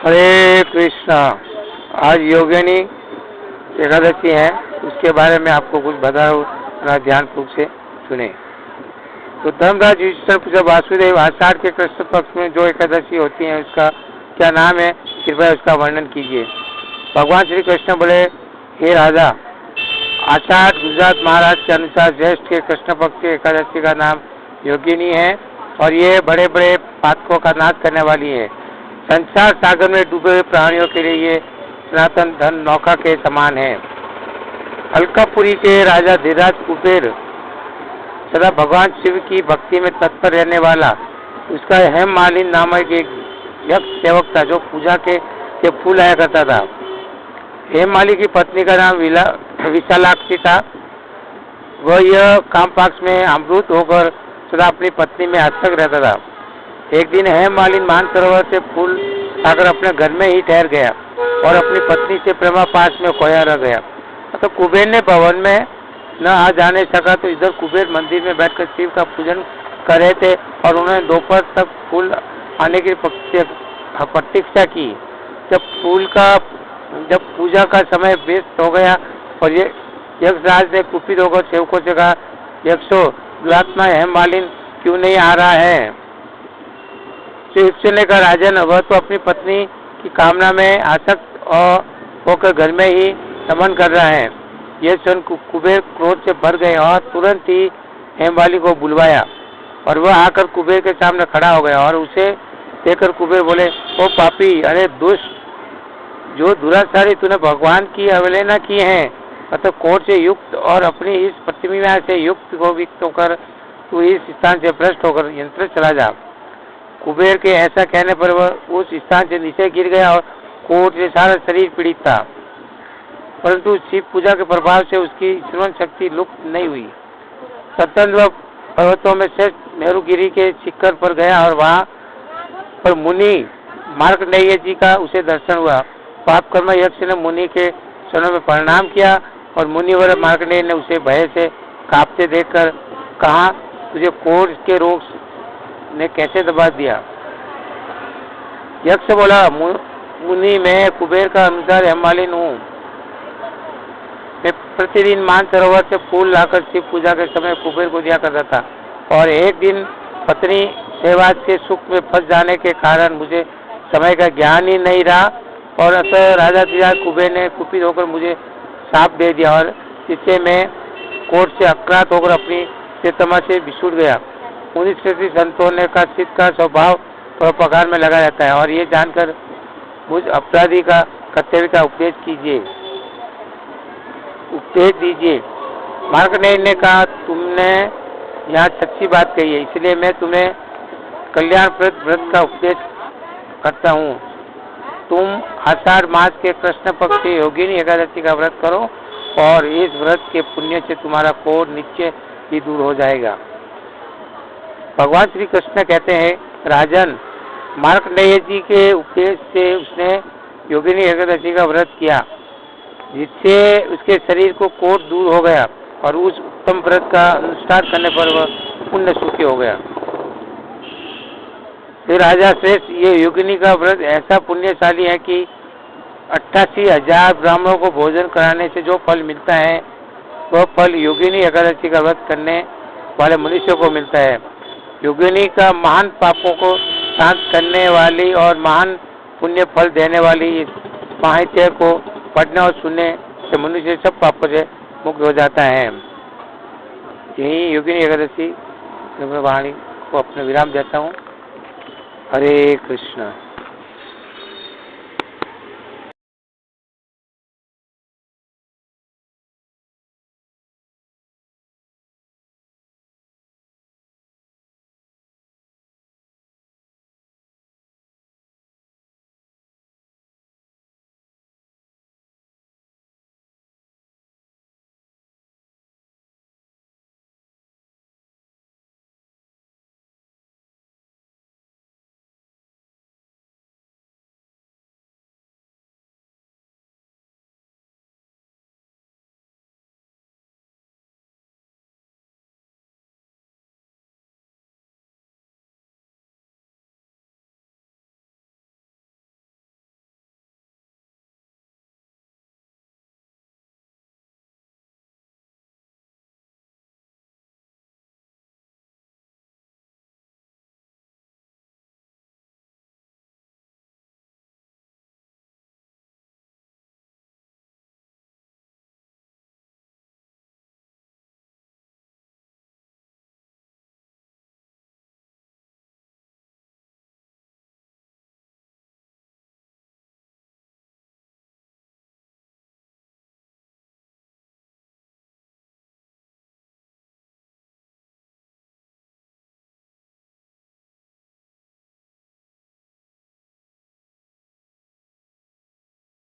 हरे कृष्णा। आज योगिनी एकादशी है, उसके बारे में आपको कुछ बता रहा हूँ, ध्यानपूर्वक से सुने। तो धर्मराज युधिष्ठिर पूछा, वासुदेव आषाढ़ के कृष्ण पक्ष में जो एकादशी होती है उसका क्या नाम है, कृपया उसका वर्णन कीजिए। भगवान श्री कृष्ण बोले, हे राजा, आषाढ़ गुजरात महाराज के अनुसार ज्येष्ठ के कृष्ण पक्ष की एकादशी का नाम योगिनी है और ये बड़े बड़े पातकों का नाश करने वाली है। संसार सागर में डूबे हुए प्राणियों के लिए ये सनातन धन नौका के समान है। अलकापुरी के राजा धीराज कुबेर सदा भगवान शिव की भक्ति में तत्पर रहने वाला, उसका हेममालिनी नामक एक यक्ष सेवक था जो पूजा के फूल आया करता था। हेममालिनी की पत्नी का नाम विशालाक्षी था। वह यह कामपाक्ष में अमृत होकर सदा अपनी पत्नी में आसक्त रहता था। एक दिन हेममालिनी मानसरोवर से फूल आकर अपने घर में ही ठहर गया और अपनी पत्नी से प्रेमापाश में खोया रह गया। तो कुबेर ने भवन में न आ जाने सका तो इधर कुबेर मंदिर में बैठकर शिव का पूजन कर रहे थे और उन्होंने दोपहर तक फूल आने की प्रतीक्षा की। जब पूजा का समय व्यस्त हो गया और ये यक्षराज ने कुपित होकर सेवकों से कहा, यक्षो, दुरात्मा हेममालिनी क्यों नहीं आ रहा है। शिव ने कहा, राजन, वह तो अपनी पत्नी की कामना में आसक्त होकर घर में ही समन कर रहा है। यह सुन कुबेर क्रोध से भर गए और तुरंत ही हेममालिनी को बुलवाया और वह आकर कुबेर के सामने खड़ा हो गया और उसे देखकर कुबेर बोले, ओ पापी, अरे दुष्ट, जो दुराचारी, तूने भगवान की अवहेलना की है, मतलब कोट से युक्त और अपनी इस प्रतिमा से युक्त को विक्त होकर तू इस स्थान से भ्रष्ट होकर यंत्र चला जा। कुबेर के ऐसा कहने पर वह उस स्थान से नीचे गिर गया और कोट से सारा शरीर पीड़ित था, परंतु शिव पूजा के प्रभाव से उसकी श्रवण शक्ति लुप्त नहीं हुई। सत्तंद्र पर्वतों में श्रेष्ठ मेरुगिरी के शिखर पर गया और वहां पर मुनि मार्कंडेय जी का उसे दर्शन हुआ। पाप कर्म यक्ष ने मुनि के चरणों में प्रणाम किया और मुनिवर मार्कंडेय ने उसे भय से कांपते देखकर कहा, तुझे कोढ़ के रोग ने कैसे दबा दिया। यक्ष बोला, मुनि, मैं कुबेर का अनुसार हेममालिनी हूँ। मैं प्रतिदिन मानसरोवर से फूल लाकर शिव पूजा के समय कुबेर को दिया करता था और एक दिन पत्नी सेवाज के सुख में फंस जाने के कारण मुझे समय का ज्ञान ही नहीं रहा और अतः राजा धीराज कुबेर ने कुपित होकर मुझे शाप दे दिया और जिससे मैं कोर्ट से आक्रांत होकर अपनी चेतमा से बिछुड़ गया। उन्हीं श्रेष्ठी संतों ने का सिद्ध का स्वभाव परोपकार में लगा रहता है और ये जानकर मुझ अपराधी का कर्तव्य का उपदेश दीजिए। मार्कंडेय ने कहा, तुमने यहाँ सच्ची बात कही है, इसलिए मैं तुम्हें कल्याणप्रद व्रत का उपदेश करता हूँ। तुम आषाढ़ मास के कृष्ण पक्ष की योगिनी एकादशी का व्रत करो और इस व्रत के पुण्य से तुम्हारा कोढ़ निश्चय ही दूर हो जाएगा। भगवान श्री कृष्ण कहते हैं, राजन, मार्कंडेय जी के उपदेश से उसने योगिनी एकादशी का व्रत किया जिससे उसके शरीर को कोढ़ दूर हो गया और उस उत्तम व्रत का अनुष्ठान करने पर वह पुण्य सुखी हो गया। फिर राजा श्रेष्ठ, ये योगिनी का व्रत ऐसा पुण्यशाली है कि 88,000 ब्राह्मणों को भोजन कराने से जो फल मिलता है वह फल योगिनी एकादशी का व्रत करने वाले मनुष्यों को मिलता है। योगिनी का महान पापों को शांत करने वाली और महान पुण्य फल देने वाली इस साहित्य को पढ़ने और सुनने से मनुष्य सब पापों से मुक्त हो जाता है। यही योगिनी एकादशी वाणी को अपने विराम देता हूँ। हरे कृष्ण।